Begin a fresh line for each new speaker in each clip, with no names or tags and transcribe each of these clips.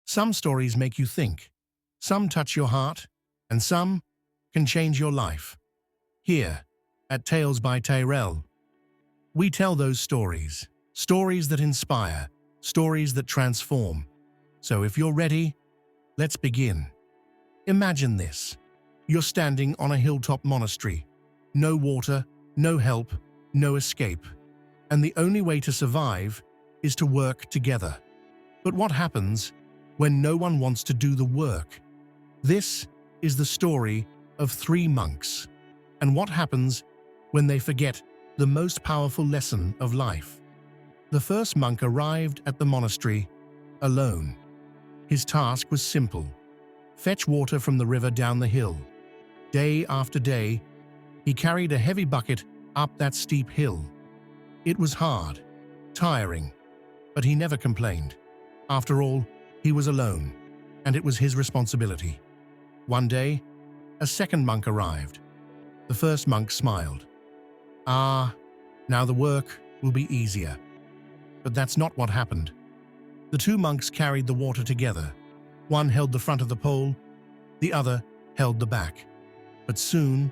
Some stories make you think, some touch your heart, and some can change your life. Here, at Tales by Tyrell, we tell those stories. Stories that inspire, stories that transform. So if you're ready, let's begin. Imagine this. You're standing on a hilltop monastery. No water, no help, no escape. And the only way to survive is to work together. But what happens when no one wants to do the work? This is the story of 3 monks. And what happens when they forget the most powerful lesson of life? The first monk arrived at the monastery alone. His task was simple: fetch water from the river down the hill. Day after day, he carried a heavy bucket up that steep hill. It was hard, tiring, but he never complained. After all, he was alone, and it was his responsibility. One day, a second monk arrived. The first monk smiled. "Ah, now the work will be easier." But that's not what happened. The 2 monks carried the water together. One held the front of the pole, the other held the back. But soon,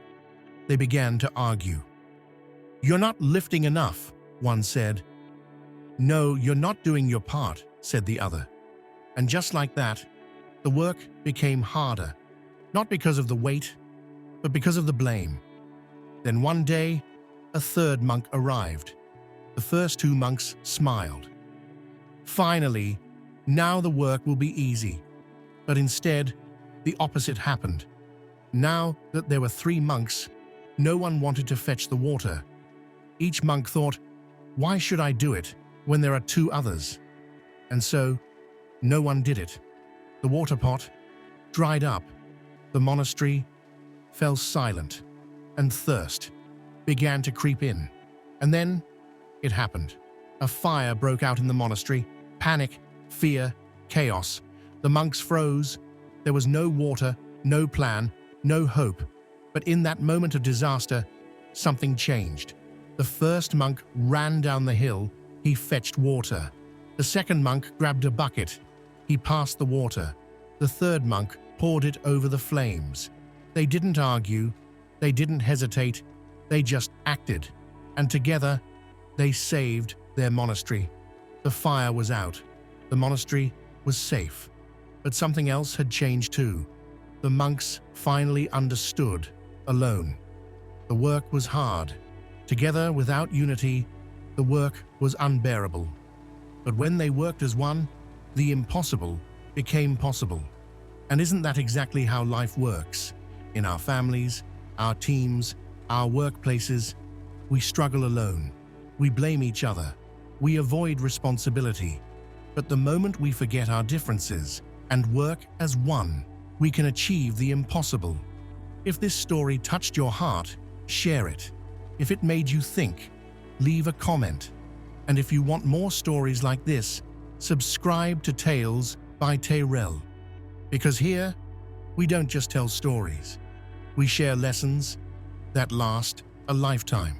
they began to argue. "You're not lifting enough," one said. "No, you're not doing your part," said the other. And just like that, the work became harder, not because of the weight, but because of the blame. Then one day, a third monk arrived. The first 2 monks smiled. Finally, now the work will be easy. But instead, the opposite happened. Now that there were 3 monks, no one wanted to fetch the water. Each monk thought, "Why should I do it when there are 2 others?" And so, no one did it. The water pot dried up, the monastery fell silent, and thirst began to creep in. And then it happened. A fire broke out in the monastery. Panic, fear, chaos. The monks froze. There was no water, no plan, no hope. But in that moment of disaster, something changed. The first monk ran down the hill. He fetched water. The second monk grabbed a bucket. He passed the water. The third monk poured it over the flames. They didn't argue. They didn't hesitate. They just acted. And together, they saved their monastery. The fire was out. The monastery was safe. But something else had changed too. The monks finally understood, alone. The work was hard. Together, without unity, the work was unbearable. But when they worked as one, the impossible became possible. And isn't that exactly how life works? In our families, our teams, our workplaces, we struggle alone. We blame each other. We avoid responsibility. But the moment we forget our differences and work as one, we can achieve the impossible. If this story touched your heart, share it. If it made you think, leave a comment. And if you want more stories like this, subscribe to Tales by Tyrell. Because here, we don't just tell stories. We share lessons that last a lifetime.